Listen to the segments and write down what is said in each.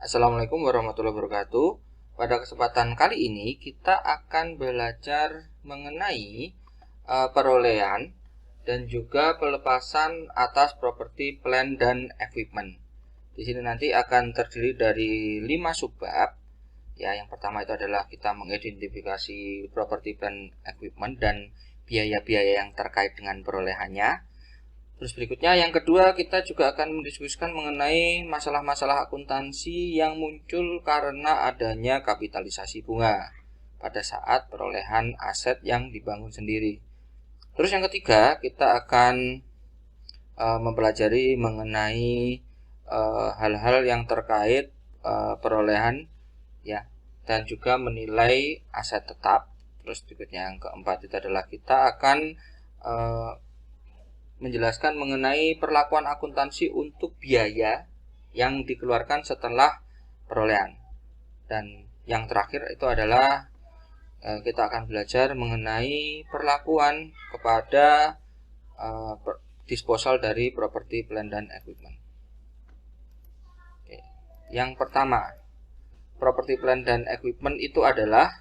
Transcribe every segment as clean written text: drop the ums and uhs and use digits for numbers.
Assalamualaikum warahmatullahi wabarakatuh. Pada kesempatan kali ini kita akan belajar mengenai perolehan dan juga pelepasan atas properti plant dan equipment. Di sini nanti akan terdiri dari 5 subbab. Ya, yang pertama itu adalah kita mengidentifikasi properti plant equipment dan biaya-biaya yang terkait dengan perolehannya. Terus berikutnya yang kedua kita juga akan mendiskusikan mengenai masalah-masalah akuntansi yang muncul karena adanya kapitalisasi bunga pada saat perolehan aset yang dibangun sendiri. Terus yang ketiga kita akan mempelajari mengenai hal-hal yang terkait perolehan ya dan juga menilai aset tetap. Terus berikutnya yang keempat itu adalah kita akan menjelaskan mengenai perlakuan akuntansi untuk biaya yang dikeluarkan setelah perolehan. Dan yang terakhir itu adalah kita akan belajar mengenai perlakuan kepada disposal dari properti plant dan equipment. Oke. Yang pertama, properti plant dan equipment itu adalah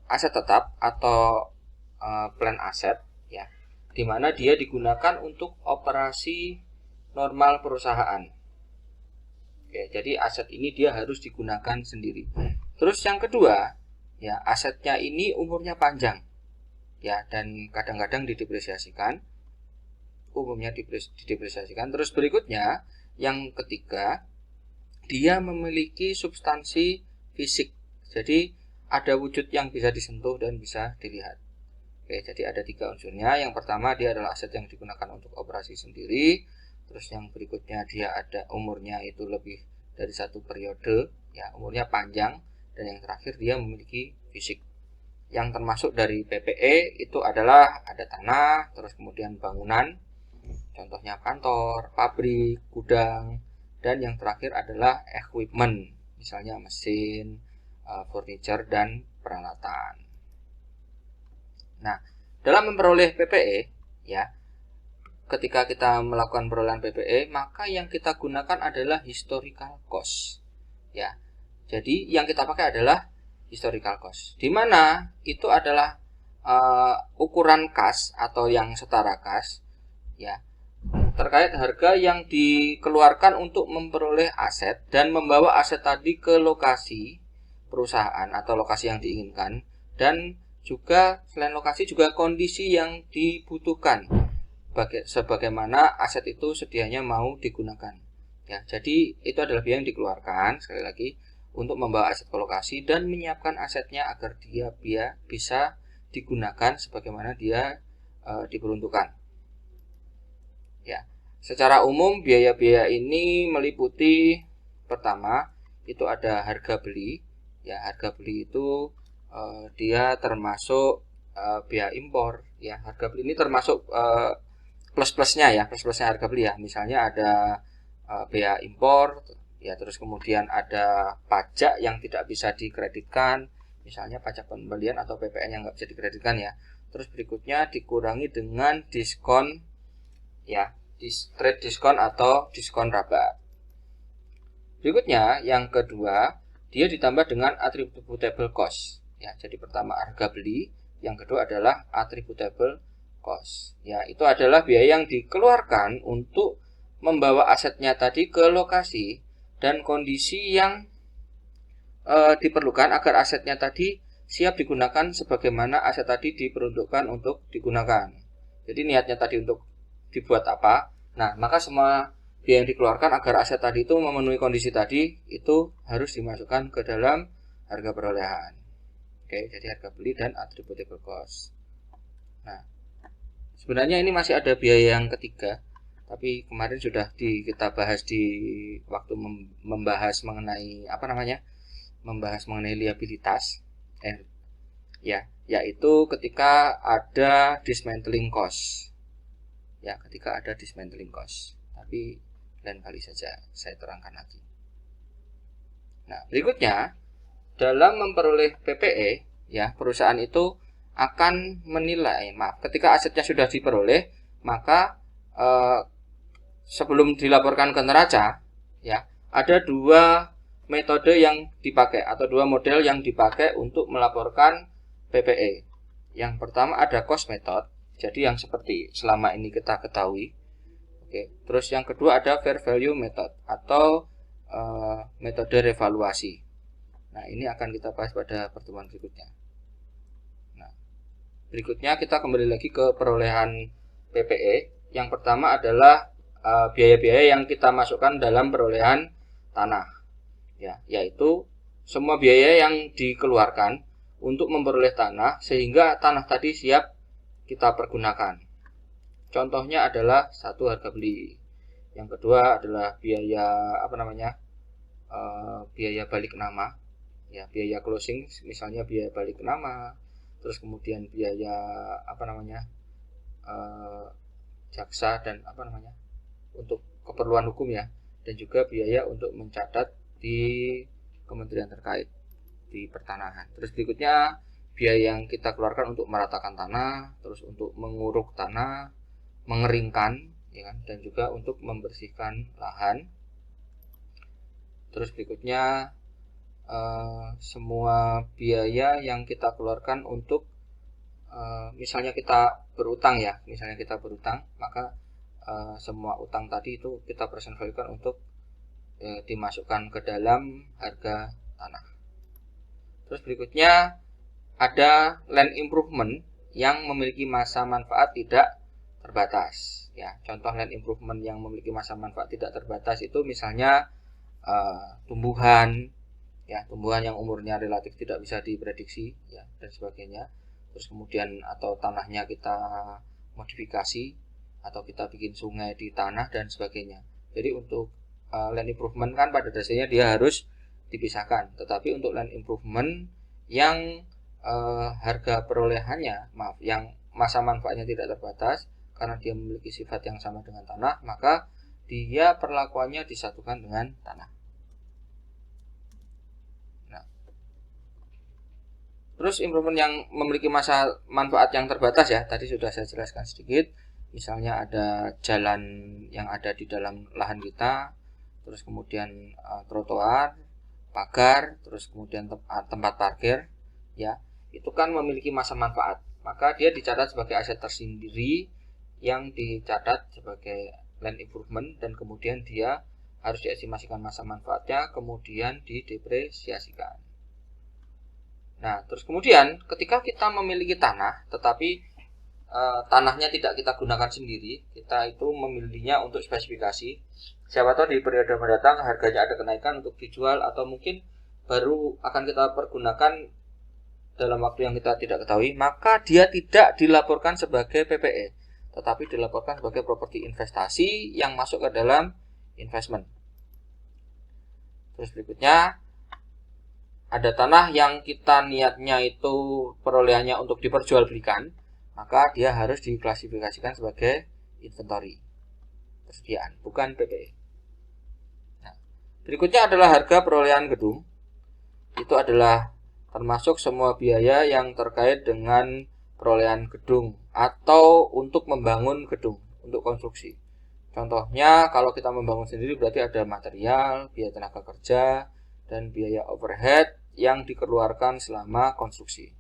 aset tetap atau plant aset ya, di mana dia digunakan untuk operasi normal perusahaan. Oke, jadi aset ini dia harus digunakan sendiri. Terus yang kedua, ya asetnya ini umurnya panjang, ya dan kadang-kadang didepresiasikan, umumnya didepresiasikan. Terus berikutnya, yang ketiga, dia memiliki substansi fisik. Jadi ada wujud yang bisa disentuh dan bisa dilihat. Oke, jadi ada 3 unsurnya. Yang pertama dia adalah aset yang digunakan untuk operasi sendiri. Terus yang berikutnya dia ada umurnya itu lebih dari 1 periode, ya umurnya panjang. Dan yang terakhir dia memiliki fisik. Yang termasuk dari PPE itu adalah ada tanah, terus kemudian bangunan, contohnya kantor, pabrik, gudang, dan yang terakhir adalah equipment, misalnya mesin, furniture dan peralatan. Nah, dalam memperoleh PPE, ya, ketika kita melakukan perolehan PPE, maka yang kita gunakan adalah historical cost. Ya, jadi yang kita pakai adalah historical cost, di mana itu adalah ukuran kas atau yang setara kas, ya, terkait harga yang dikeluarkan untuk memperoleh aset dan membawa aset tadi ke lokasi perusahaan atau lokasi yang diinginkan, dan juga selain lokasi juga kondisi yang dibutuhkan sebagaimana aset itu sedianya mau digunakan. Ya, jadi itu adalah biaya yang dikeluarkan sekali lagi untuk membawa aset ke lokasi dan menyiapkan asetnya agar dia bisa digunakan sebagaimana dia diperuntukkan. Ya, secara umum biaya-biaya ini meliputi pertama itu ada harga beli. Ya, harga beli itu dia termasuk biaya impor. Ya, harga beli ini termasuk plus-plusnya ya, plus-plusnya harga beli ya. Misalnya ada biaya impor, ya terus kemudian ada pajak yang tidak bisa dikreditkan, misalnya pajak pembelian atau PPN yang nggak bisa dikreditkan ya. Terus berikutnya dikurangi dengan diskon ya, trade diskon atau diskon rabat. Berikutnya yang kedua, dia ditambah dengan attributable cost. Ya, jadi pertama harga beli, yang kedua adalah attributable cost. Ya, itu adalah biaya yang dikeluarkan untuk membawa asetnya tadi ke lokasi dan kondisi yang diperlukan agar asetnya tadi siap digunakan sebagaimana aset tadi diperuntukkan untuk digunakan. Jadi niatnya tadi untuk dibuat apa? Nah, maka semua biaya yang dikeluarkan agar aset tadi itu memenuhi kondisi tadi itu harus dimasukkan ke dalam harga perolehan. Oke, jadi harga beli dan attributable cost. Nah, sebenarnya ini masih ada biaya yang ketiga, tapi kemarin sudah kita bahas di waktu membahas mengenai membahas mengenai liabilitas. Ya, yaitu ketika ada dismantling cost. Ya, ketika ada dismantling cost. Tapi lain kali saja saya terangkan lagi. Nah, berikutnya dalam memperoleh PPE, ya, perusahaan itu akan menilai, ketika asetnya sudah diperoleh, maka sebelum dilaporkan ke neraca, ya, ada dua metode yang dipakai atau dua model yang dipakai untuk melaporkan PPE. Yang pertama ada cost method, jadi yang seperti selama ini kita ketahui. Oke. Terus yang kedua ada fair value method atau metode revaluasi. Nah, ini akan kita bahas pada pertemuan berikutnya. Nah, berikutnya kita kembali lagi ke perolehan PPE. Yang pertama adalah biaya-biaya yang kita masukkan dalam perolehan tanah, ya, yaitu semua biaya yang dikeluarkan untuk memperoleh tanah sehingga tanah tadi siap kita pergunakan. Contohnya adalah satu, harga beli. Yang kedua adalah biaya biaya balik nama, ya, biaya closing, misalnya biaya balik nama. Terus kemudian biaya jaksa dan untuk keperluan hukum, ya, dan juga biaya untuk mencatat di kementerian terkait di pertanahan. Terus berikutnya biaya yang kita keluarkan untuk meratakan tanah, terus untuk menguruk tanah, mengeringkan, ya kan, dan juga untuk membersihkan lahan. Terus berikutnya semua biaya yang kita keluarkan untuk misalnya kita berutang, ya, maka semua utang tadi itu kita present value-kan untuk dimasukkan ke dalam harga tanah. Terus berikutnya ada land improvement yang memiliki masa manfaat tidak terbatas, ya. Contoh land improvement yang memiliki masa manfaat tidak terbatas itu misalnya tumbuhan, ya, tumbuhan yang umurnya relatif tidak bisa diprediksi, ya, dan sebagainya. Terus kemudian atau tanahnya kita modifikasi atau kita bikin sungai di tanah dan sebagainya. Jadi untuk land improvement kan pada dasarnya dia harus dipisahkan, tetapi untuk land improvement yang harga perolehannya, yang masa manfaatnya tidak terbatas karena dia memiliki sifat yang sama dengan tanah, maka dia perlakuannya disatukan dengan tanah. Nah, terus improvement yang memiliki masa manfaat yang terbatas, ya, tadi sudah saya jelaskan sedikit. Misalnya ada jalan yang ada di dalam lahan kita, terus kemudian trotoar, pagar, terus kemudian tempat parkir, ya, itu kan memiliki masa manfaat, maka dia dicatat sebagai aset tersendiri yang dicatat sebagai land improvement, dan kemudian dia harus diestimasikan masa manfaatnya, kemudian didepresiasikan. Nah, terus kemudian ketika kita memiliki tanah tetapi tanahnya tidak kita gunakan sendiri, kita itu memilikinya untuk spesifikasi. Siapa tahu di periode mendatang harganya ada kenaikan untuk dijual, atau mungkin baru akan kita pergunakan dalam waktu yang kita tidak ketahui, maka dia tidak dilaporkan sebagai PPE, tetapi dilaporkan sebagai properti investasi yang masuk ke dalam investment. Terus berikutnya ada tanah yang kita niatnya itu perolehannya untuk diperjualbelikan, maka dia harus diklasifikasikan sebagai inventory, persediaan, bukan PPE. Nah, berikutnya adalah harga perolehan gedung. Itu adalah termasuk semua biaya yang terkait dengan perolehan gedung atau untuk membangun gedung, untuk konstruksi. Contohnya kalau kita membangun sendiri berarti ada material, biaya tenaga kerja, dan biaya overhead yang dikeluarkan selama konstruksi.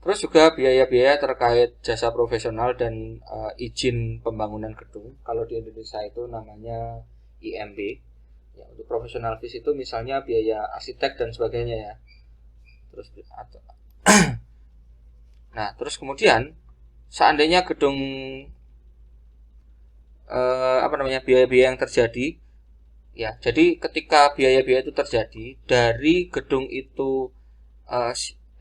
Terus juga biaya-biaya terkait jasa profesional dan izin pembangunan gedung. Kalau di Indonesia itu namanya IMB. Ya, untuk profesional fees itu misalnya biaya arsitek dan sebagainya, ya. Terus nah, terus kemudian seandainya gedung biaya-biaya yang terjadi, ya. Jadi ketika biaya-biaya itu terjadi dari gedung itu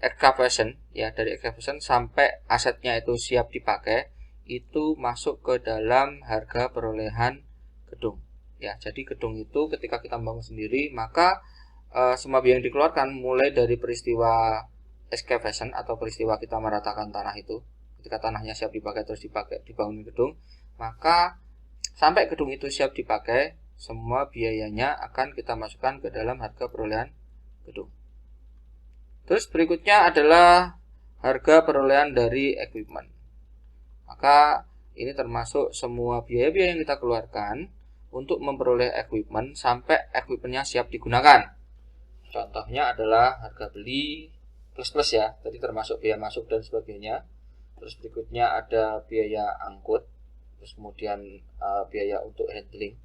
excavation, ya, dari excavation sampai asetnya itu siap dipakai, itu masuk ke dalam harga perolehan gedung, ya. Jadi gedung itu ketika kita bangun sendiri, maka semua biaya yang dikeluarkan mulai dari peristiwa excavation atau peristiwa kita meratakan tanah itu, ketika tanahnya siap dipakai terus dibangun gedung, maka sampai gedung itu siap dipakai, semua biayanya akan kita masukkan ke dalam harga perolehan gedung. Terus berikutnya adalah harga perolehan dari equipment. Maka ini termasuk semua biaya-biaya yang kita keluarkan untuk memperoleh equipment sampai equipmentnya siap digunakan. Contohnya adalah harga beli plus ya, tadi termasuk biaya masuk dan sebagainya. Terus berikutnya ada biaya angkut, terus kemudian biaya untuk handling.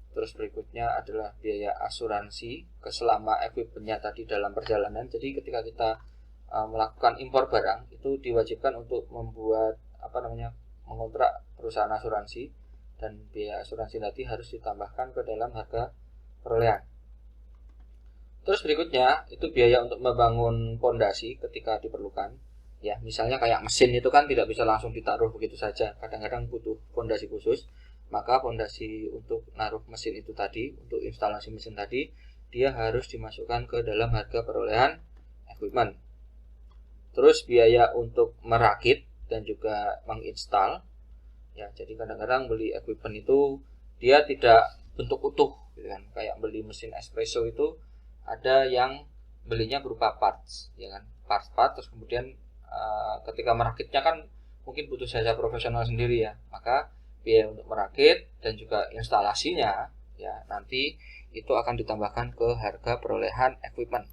Terus berikutnya adalah biaya asuransi selama equipmentnya tadi dalam perjalanan. Jadi ketika kita melakukan impor barang, itu diwajibkan untuk membuat mengontrak perusahaan asuransi, dan biaya asuransi tadi harus ditambahkan ke dalam harga perolehan. Terus berikutnya itu biaya untuk membangun pondasi ketika diperlukan. Ya, misalnya kayak mesin itu kan tidak bisa langsung ditaruh begitu saja. Kadang-kadang butuh pondasi khusus. Maka pondasi untuk naruh mesin itu tadi, untuk instalasi mesin tadi, dia harus dimasukkan ke dalam harga perolehan equipment. Terus biaya untuk merakit dan juga menginstal. Ya, jadi kadang-kadang beli equipment itu dia tidak bentuk utuh gitu kan. Kayak beli mesin espresso itu ada yang belinya berupa parts, ya kan, parts terus kemudian ketika merakitnya kan mungkin butuh jasa profesional sendiri ya, maka biaya untuk merakit dan juga instalasinya ya nanti itu akan ditambahkan ke harga perolehan equipment.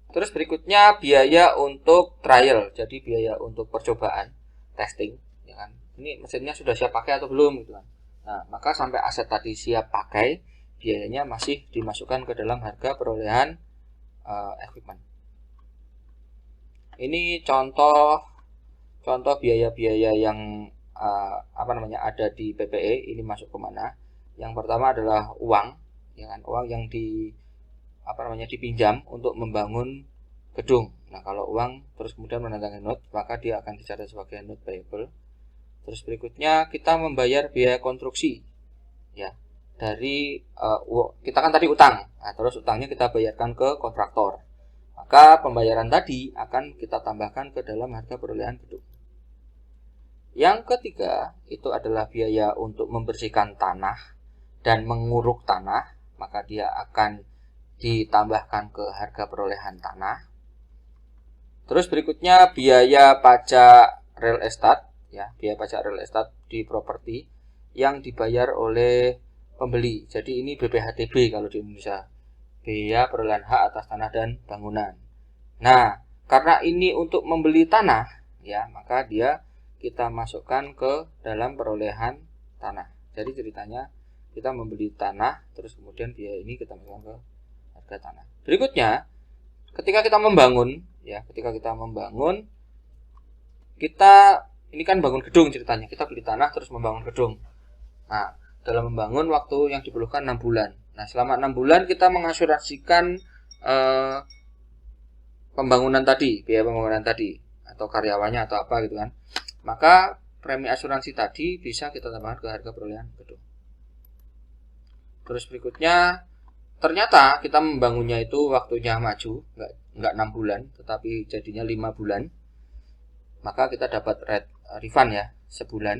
Terus berikutnya biaya untuk trial, jadi biaya untuk percobaan, testing, ya kan, ini mesinnya sudah siap pakai atau belum gitu kan. Nah, maka sampai aset tadi siap pakai, biayanya masih dimasukkan ke dalam harga perolehan equipment. Ini contoh biaya-biaya yang ada di PPE. Ini masuk ke mana? Yang pertama adalah uang, ya kan, uang yang dipinjam untuk membangun gedung. Nah, kalau uang terus kemudian menandatangani note, maka dia akan dicatat sebagai note payable. Terus berikutnya kita membayar biaya konstruksi, ya, dari kita kan tadi utang. Nah, terus utangnya kita bayarkan ke kontraktor. Maka pembayaran tadi akan kita tambahkan ke dalam harga perolehan gedung. Yang ketiga itu adalah biaya untuk membersihkan tanah dan menguruk tanah, maka dia akan ditambahkan ke harga perolehan tanah. Terus berikutnya biaya pajak real estate, ya, biaya pajak real estate di properti yang dibayar oleh pembeli. Jadi ini BPHTB kalau di Indonesia, biaya perolehan hak atas tanah dan bangunan. Nah, karena ini untuk membeli tanah, ya, maka kita masukkan ke dalam perolehan tanah. Jadi ceritanya kita membeli tanah, terus kemudian biaya ini kita masukkan ke harga tanah. Berikutnya, ketika kita membangun, ini kan bangun gedung ceritanya, kita beli tanah terus membangun gedung. Nah, dalam membangun waktu yang diperlukan 6 bulan. Nah, selama 6 bulan kita mengasuransikan pembangunan tadi, biaya pembangunan tadi, atau karyawannya atau apa gitu kan. Maka premi asuransi tadi bisa kita tambahkan ke harga perolehan gedung. Terus berikutnya, ternyata kita membangunnya itu waktunya maju, enggak 6 bulan, tetapi jadinya 5 bulan. Maka kita dapat refund ya, sebulan.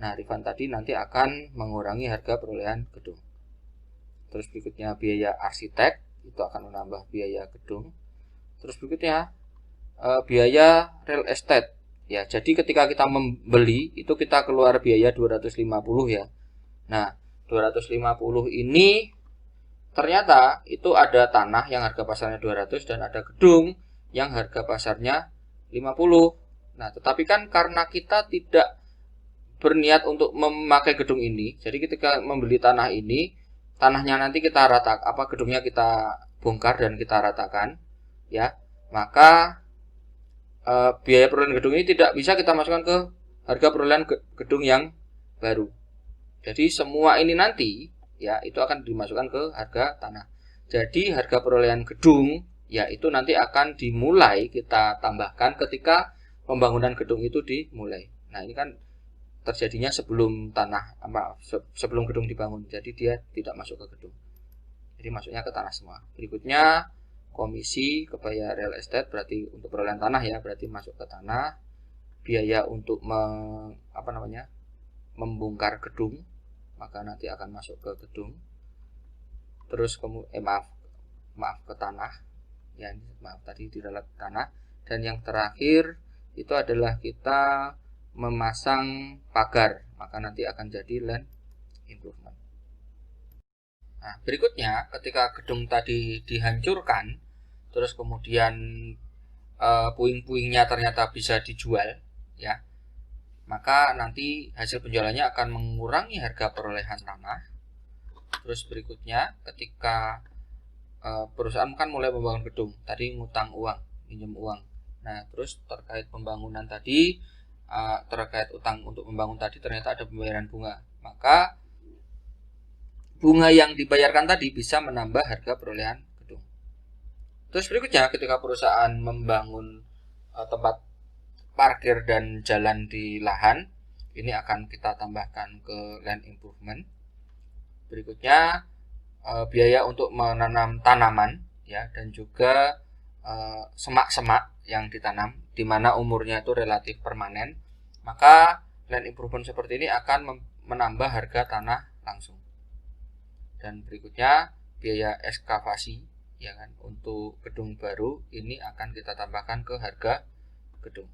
Nah, refund tadi nanti akan mengurangi harga perolehan gedung. Terus berikutnya biaya arsitek, itu akan menambah biaya gedung. Terus berikutnya biaya real estate. Ya, jadi ketika kita membeli itu kita keluar biaya 250 ya. Nah, 250 ini ternyata itu ada tanah yang harga pasarnya 200 dan ada gedung yang harga pasarnya 50. Nah, tetapi kan karena kita tidak berniat untuk memakai gedung ini, jadi ketika membeli tanah ini, tanahnya nanti kita gedungnya kita bongkar dan kita ratakan, ya, maka biaya perolehan gedung ini tidak bisa kita masukkan ke harga perolehan gedung yang baru. Jadi semua ini nanti ya itu akan dimasukkan ke harga tanah. Jadi harga perolehan gedung ya itu nanti akan dimulai kita tambahkan ketika pembangunan gedung itu dimulai. Nah, ini kan terjadinya sebelum sebelum gedung dibangun. Jadi dia tidak masuk ke gedung. Jadi masuknya ke tanah semua. Berikutnya komisi kebayar real estate, berarti untuk perolehan tanah ya, berarti masuk ke tanah. Biaya untuk membongkar gedung, maka nanti akan masuk ke gedung. Terus ke tanah. Ya, tadi di dalam tanah. Dan yang terakhir itu adalah kita memasang pagar, maka nanti akan jadi land improvement. Nah, berikutnya ketika gedung tadi dihancurkan, terus kemudian puing-puingnya ternyata bisa dijual, ya, maka nanti hasil penjualannya akan mengurangi harga perolehan tanah. Terus berikutnya ketika perusahaan kan mulai membangun gedung, tadi ngutang uang, pinjam uang. Nah, terus terkait pembangunan tadi, terkait utang untuk membangun tadi ternyata ada pembayaran bunga, maka bunga yang dibayarkan tadi bisa menambah harga perolehan gedung. Terus berikutnya ketika perusahaan membangun tempat parkir dan jalan di lahan, ini akan kita tambahkan ke land improvement. Berikutnya biaya untuk menanam tanaman, ya, dan juga semak-semak yang ditanam di mana umurnya itu relatif permanen, maka land improvement seperti ini akan menambah harga tanah langsung. Dan berikutnya biaya ekskavasi, ya kan, untuk gedung baru ini akan kita tambahkan ke harga gedung.